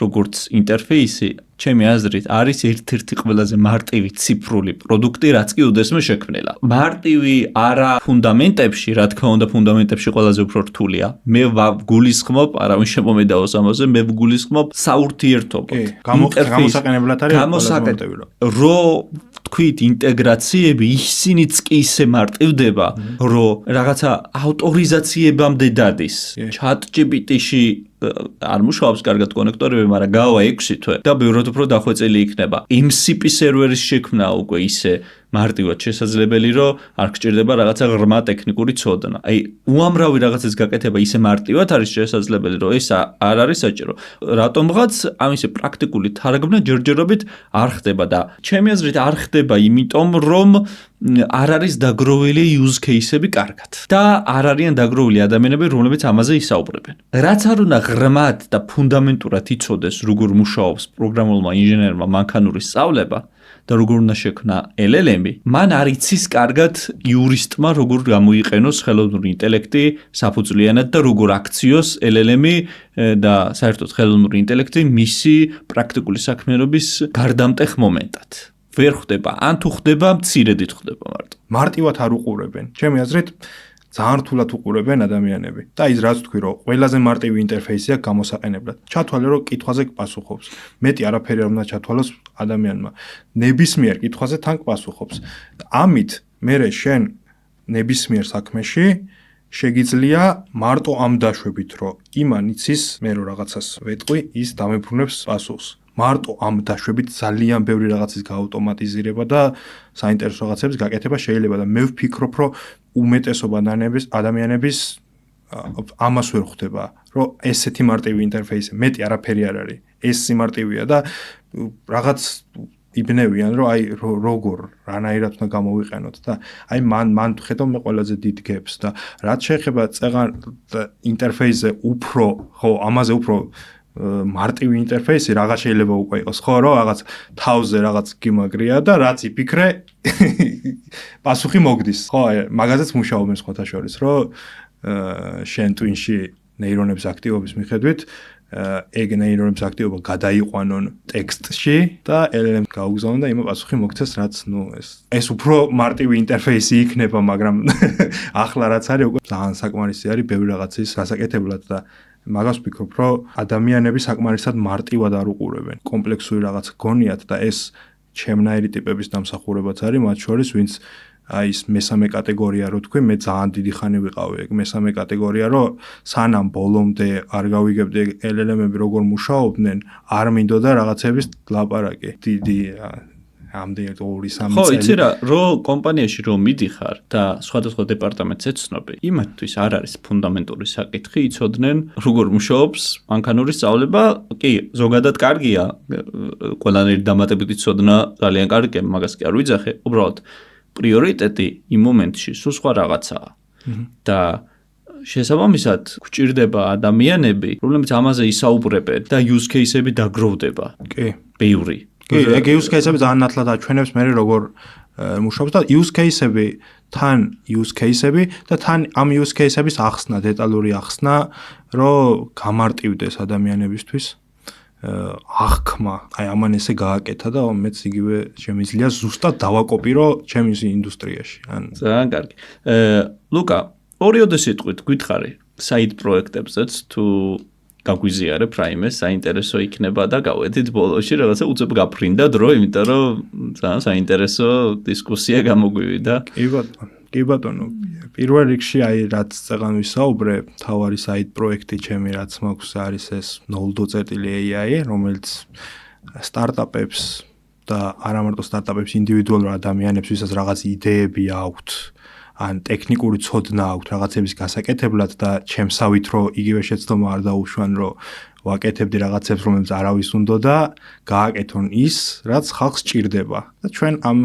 [SPEAKER 1] როგორც ინტერფეისი, ჩემი აზრით, არის ერთ-ერთი ყველაზე მარტივი ციფრული პროდუქტი, რაც კი უდესმე შექმნილა. მარტივი არა ფუნდამენტებში, რა თქმა უნდა, ფუნდამენტებში ყველაზე უფრო რთულია. მე ვგულისხმობ, არავინ შემომედაოს ამაზე, მე ვგულისხმობ საურთიერთობად.
[SPEAKER 2] გამოსაყენებლად არის
[SPEAKER 1] გამოსაყენებლად. რო თქვით ინტეგრაციები, ისინიც კი ისე მარტივდება, რომ რაღაცა ავტორიზაციებამდე დადის. ChatGPT-ში არ მუშაობს კარგად კონექტორები, მაგრამ გავა 6 თვე და ბევრად უფრო დახვეწილი იქნება. MCP სერვერის შექმნა უკვე ისე მარტივად შესაძლებელი, რომ არ გჭირდება რაღაცა ღრმა ტექნიკური ცოდნა. აი, უამრავი რაღაცის გაკეთება ისე მარტივად არის შესაძლებელი, რომ ეს არ არის საჭირო. რატომღაც ამისი პრაქტიკული თარგმნა ჯერჯერობით არ ხდება და ჩემი აზრით არ ხდება იმიტომ, რომ არ არის დაგროვილი use case-ები კარგად და არ არიან დაგროვილი ადამიანები, რომლებიც ამაზე ისაუბრებენ. რაც არ უნდა ღრმად და ფუნდამენტურად იცოდეს, როგორ მუშაობს პროგრამულმა ინჟინერმა მანქანური სწავლება და როგორ უნდა შექმნა LLM-ი, მან არ იცის კარგად იურისტმა როგორ გამოიყენოს ხელოვნური ინტელექტი საფუძვლიანად და როგორ აქციოს LLM-ი და საერთოდ ხელოვნური ინტელექტი მისი პრაქტიკული საქმიანობის გარდამტეხ მომენტად. ვერ ხდება, ან თუ ხდება, მცირედით ხდება მარტო.
[SPEAKER 2] მარტივად არ უყურებენ. ჩემი აზრით ძალიან რთულად უყურებენ ადამიანები. და ის რაც თქვი, რომ ყველაზე მარტივი ინტერფეისი აქვს გამოსაყენებლად. ჩათვალე, რომ კითხვაზე პასუხობს. მეტი არაფერი არ უნდა ჩათვალოს ადამიანმა. ნებისმიერ კითხვაზე თან პასუხობს. ამით მერე შენ ნებისმიერ საქმეში შეგიძლია მარტო ამ დაშვებით, რომ იმან იცის, მე რო რაღაცას ვეტყვი, ის დამებრუნებს პასუხს. მარტო ამ დაშვებით ძალიან ბევრი რაღაცის გაავტომატიზირება და საინტერესო რაღაცების გაკეთება შეიძლება და მე ვფიქრობ, რომ უმეტესობა ადამიანების ამას ვერ ხვდება, რომ ესეთი მარტივი ინტერფეისი, მეტი არაფერი არ არის. ეს სიმარტივია და რაღაც იბნევიან, რომ აი როგორ რანაირად უნდა გამოვიყენოთ და აი მან ხედავ მე ყველაზე დიდ გებს და რაც შეეხება წეღან ინტერფეისზე უფრო, ხო, ამაზე უფრო მარტივი ინტერფეისი რაღაც შეიძლება უკვე იყოს, ხო, რომ რაღაც თავზე რაღაც გიმაგრია და რაც იფიქრე პასუხი მოგდის, ხო, მაგაზეც მუშაობენ სხვათა შორის, რომ შენ twin-ში ნეირონების აქტივობის მიხედვით ეგ ნეირონების აქტივობა გადაიყვანონ ტექსტში და LLM გაუგზავნონ და იმ პასუხი მოგცეს, რაც ეს უფრო მარტივი ინტერფეისი იქნება, მაგრამ ახლა რაც არის უკვე ძალიან საკმარისი არის ბევრი რაღაცის გასაკეთებლად და მაგას ვფიქრობ, რომ ადამიანები საკმარისად მარტივად არ უყურებენ. კომპლექსური რაღაც გონიათ და ეს ჩემნაირი ტიპების დამსახურებაც არის, მათ შორის ვინც აი ეს მესამე კატეგორია რო თქვი, მე ძალიან დიდი ხანი ვიყავი ეგ მესამე კატეგორია, რომ სანამ ბოლომდე არ გავიგებდი LLM-ები როგორ მუშაობდნენ, არ მინდოდა რაღაცების ლაპარაკი. დიდი ამდენი 2-3
[SPEAKER 1] ხო, იცი რა, რომ კომპანიაში რომ მიდიხარ და სხვადასხვა დეპარტამენტს ეცნობი, იმათთვის არ არის ფუნდამენტური საკითხი, იცოდნენ როგორ მუშაობს მანქანური სწავლება. კი, ზოგადად კარგია, ყველანაირი დამატებითი ცოდნა ძალიან კარგია, მაგას კი არ ვიძახე, უბრალოდ პრიორიტეტი იმ მომენტში სულ სხვა რაღაცაა. და შესაბამისად გვჭირდება ადამიანები, რომლებიც ამაზე ისაუბრებენ და use case-ები დაგროვდება.
[SPEAKER 2] კი.
[SPEAKER 1] ბევრი.
[SPEAKER 2] კი, ეგ use case-ები ძალიან ნათლად აჩვენებს მე როგორ მუშაობს და use case-ები თან use case-ები და თან ამ use case-ების ახსნა, დეტალური ახსნა, რომ გამარტივდეს ადამიანებისთვის. აღქმა, აი ამან ესე გააკეთა და მეც იგივე შემიძლია ზუსტად დავაკოპირო ჩემს ინდუსტრიაში.
[SPEAKER 1] ძალიან კარგი. ლუკა, ორიოდე სიტყვით გითხარი საიდ პროექტებზეც თუ გაგვიზიარებ რაიმე საინტერესო იქნება და გავედით ბოლოში რაღაცა უცებ გაფრინდა დრო, იმიტომ რომ ძალიან საინტერესო დისკუსია გამოგვივიდა.
[SPEAKER 2] კი ბატონო, პირველ რიგში აი რაც წეგან ვისაუბრე, თავარი საიდ პროექტი ჩემი რაც მაქვს არის ეს noldo.ai, რომელიც სტარტაპებს და არა მარტო სტარტაპებს, ინდივიდუალურ ადამიანებს, ვისაც რაღაც იდეები აქვთ, ან ტექნიკური ცოდნა აქვთ რაღაცების გასაკეთებლად და ჩემსავით რომ იგივე შეცდომა არ დაუშვან, რომ ვაკეთებდი რაღაცებს, რომელსაც არავის უნდა და გააკეთონ ის, რაც ხალხს ჭირდება. და ჩვენ ამ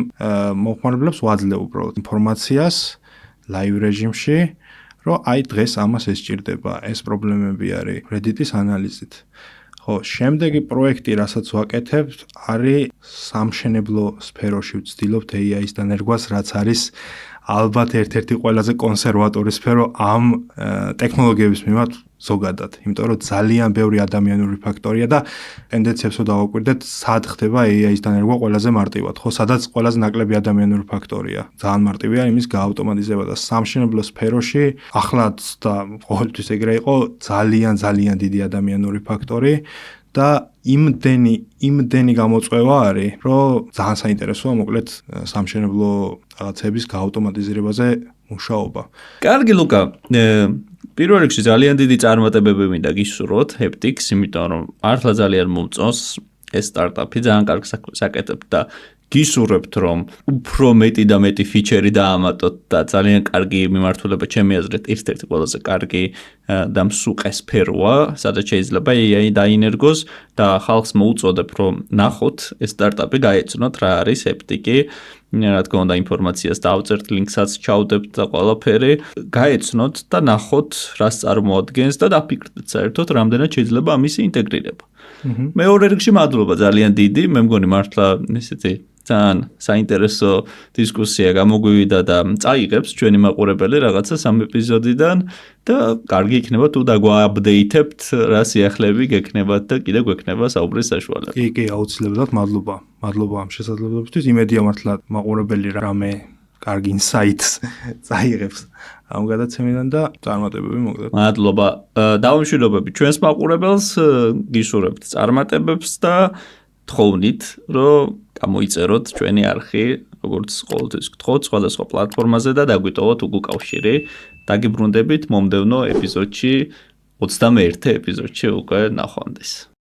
[SPEAKER 2] მოხმარებლებს ვაძლევ უბრალოდ ინფორმაციას live რეჟიმში, რომ აი დღეს ამას ეს ჭირდება, ეს პრობლემები არის Reddit-ის ანალიზით. ხო, შემდეგი პროექტი, რასაც ვაკეთებთ, არის სამშენებლო სფეროში ვცდილობთ AI-ის დანერგვას, რაც არის ალბათ ერთ-ერთი ყველაზე კონსერვატორი სფერო ამ ტექნოლოგიების მიმართ ზოგადად, იმიტომ რომ ძალიან ბევრი ადამიანური ფაქტორია და ტენდენციებსო დავაკვირდეთ, სად ხდება AI-ის დანერგვა ყველაზე მარტივად, ხო, სადაც ყველაზე ნაკლები ადამიანური ფაქტორია. ძალიან მარტივია იმის გაავტომატიზება და სამშენებლო სფეროში ახლაც და ყოველთვის ეგრე იყო ძალიან დიდი ადამიანური ფაქტორი და იმდენი გამოწვევა არის, რომ ძალიან საინტერესოა მოკლედ სამშენებლო რაღაცების გაავტომატიზირებაზე მუშაობა.
[SPEAKER 1] კარგი ლუკა, პირველ რიგში ძალიან დიდი წარმატებები მინდა გისურვოთ Heptix, იმიტომ რომ ახლა ძალიან მომწონს ეს სტარტაპი, ძალიან კარგ საკეთებთ და გისურვებთ რომ უფრო მეტი და მეტი ფიჩერი დაამატოთ და ძალიან კარგი მიმართულება ჩემი აზრით ერთ-ერთი ყველაზე კარგი და მსუყე სფეროა, სადაც შეიძლება AI დაინერგოს და ხალხს მოუწოდებ რომ ნახოთ ეს სტარტაპი გაეცნოთ რა არის ეპტიკი, რა თქმა უნდა ინფორმაციას დავწერთ, ლინკსაც ჩავდებთ და ყველაფერი, გაეცნოთ და ნახოთ რას წარმოადგენს და დაფიქრდეთ საერთოდ რამდენად შეიძლება ამისი ინტეგრირება. მეორე რიგში მადლობა ძალიან დიდი, მე მგონი მართლა ესეთი ძალიან საინტერესო დისკუსია გამოგვივიდა და წაიღებს ჩვენი მაყურებელი რაღაცა სამ ეპიზოდიდან და კარგი იქნება თუ დაგვააპდეითებთ რა სიახლეები გექნებათ და კიდე გვექნება საუბრის საშუალება.
[SPEAKER 2] კი, აუცილებლად მადლობა. მადლობა ამ შესაძლებლობისთვის. იმედია მართლა მაყურებელი რამე კარგი ინსაიტს წაიღებს ამ გადაცემიდან და წარმატებები მოგდეთ.
[SPEAKER 1] მადლობა. დავამშვიდობები ჩვენს მაყურებელს, გისურვებთ წარმატებებს და თხოვნით, რომ გამოიწეროთ ჩვენი არხი, როგორც ყოველთვის გთხოვთ, სხვადასხვა პლატფორმაზე და დაგვიტოვოთ Google კავშირი. დაგიბრუნდებით მომდევნო ეპიზოდში, 21 ეპიზოდში უკვე ნახვამდის.